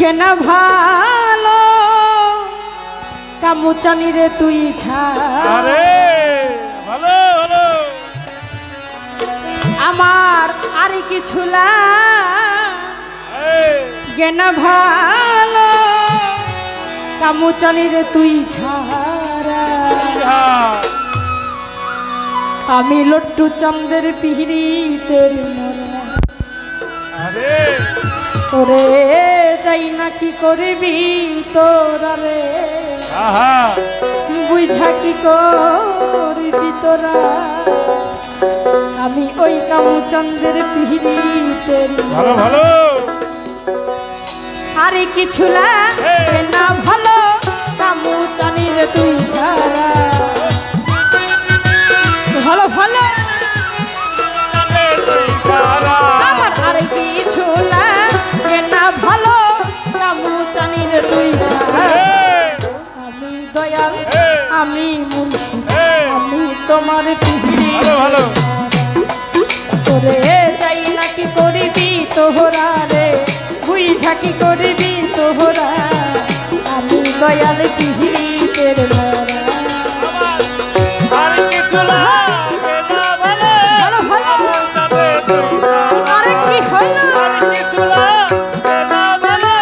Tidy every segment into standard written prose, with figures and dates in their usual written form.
কেনা ভালো কামুচানি রে তুই ছাড়ে ভালো ভালো আমার আর কিছু কেনা ভালো কামুচানি রে তুই ছাড়া আমি লট্টু চন্দ্রের পিহিরিতের মরা তোরে যাই না কি করবি তোরা রে বুঝা কি করবি তোরা আমি ওই কামুচন্দ্রের পিহিরিতের ভালো ভালো আরে কিছু লাগে না ভালো কামুচানির তুই ছাড়া ভালো ভালো আমার আর কিছু লাগে না ভালো কামুচানির তুই ছাড়া আমি দয়াল আমি মুন্সি আমি তোমার পিহিরি তোরে যাই না কি করবি তোহরা রে বুঝা কি করবি তোহরা আমি দয়াল পিহিরিতের মরা আর কিছু লাগে না ভালো আরে কি হইল আর কিছু লাগে না ভালো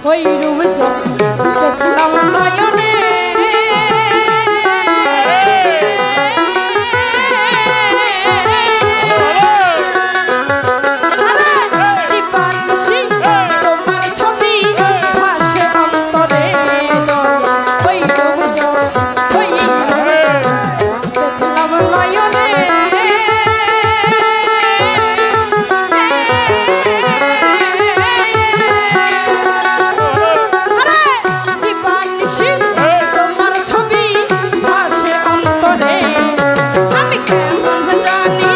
ওই রূপ দেখলাম নয়নে তোমার ছবি ভাসে অন্তরে ওই রূপ দেখলাম নয়নে তোমার ছবি ভাসে অন্তরে আমি কেমন জানি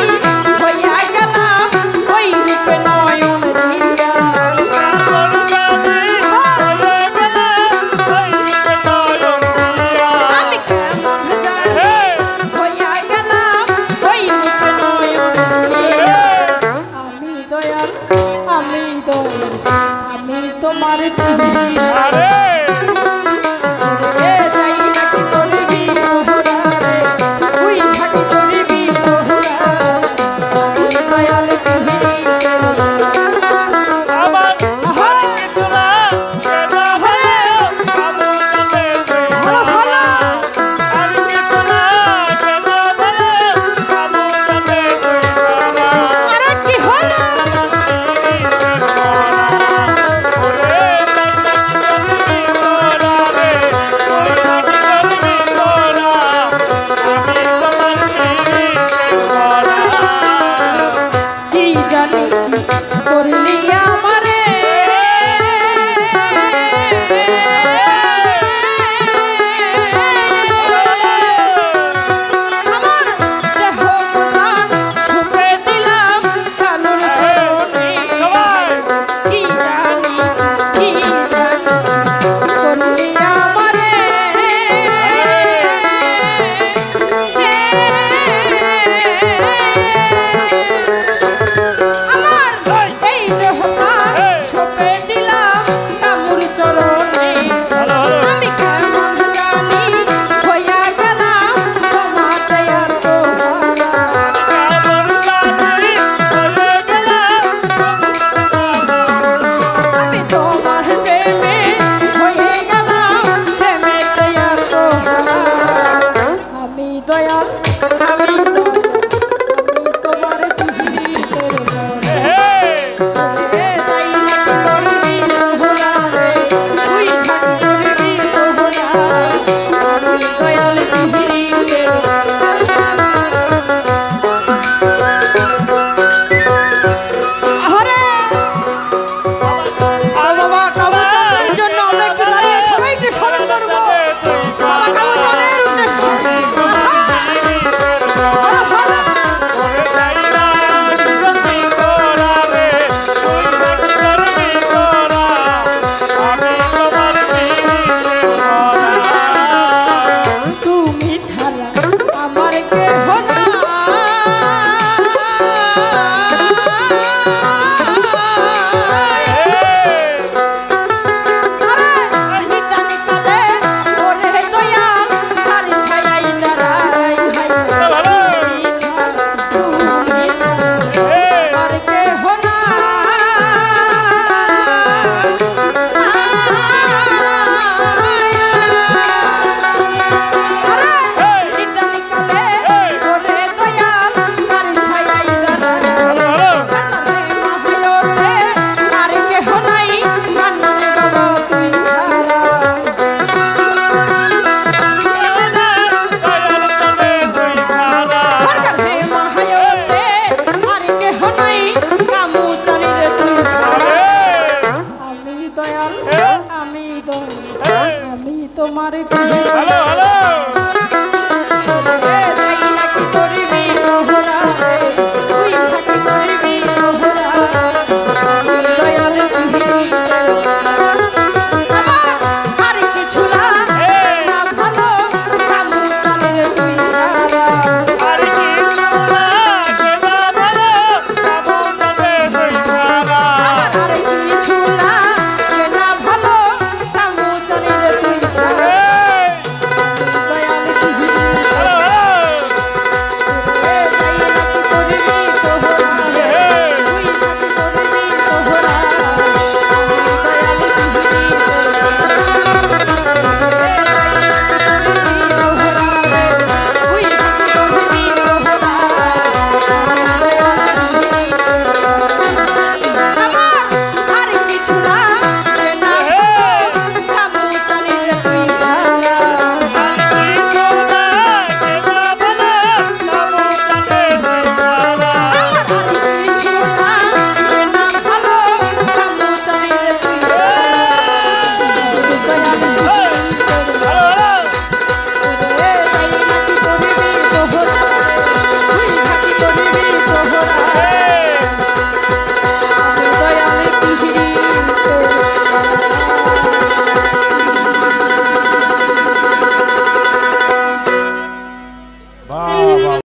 হইয়া গেলাম ওই রূপে নয়ন দিয়া আমি কেমন জানি হইয়া গেলাম ওই রূপে নয়ন দিয়া আমি দয়াল আমি তোমার যাই নাকি করবি তোহরা রে তুই ঝাঁকি করবি তোহরা আমি দয়াল পিহিরিতের আমার আর কিছু লাগে না ভালো ভালো আর কিছু লাগে না আরে কি হলো কি জানি কি করলি আমারে আমার দেহ প্রাণ ছুপে দিলাম কানুর চরণে কি জানি করলি আমারে আমার এই দেহ প্রাণ ছুপে দিলাম কানুর চরণে আমি কেমন জানি হইয়া গেলাম তোমার দয়ার তোহারা আমি তোমার প্রেমে হয়ে গেলাম প্রেমে দয়ার তোহারা আমি দয়াল আমি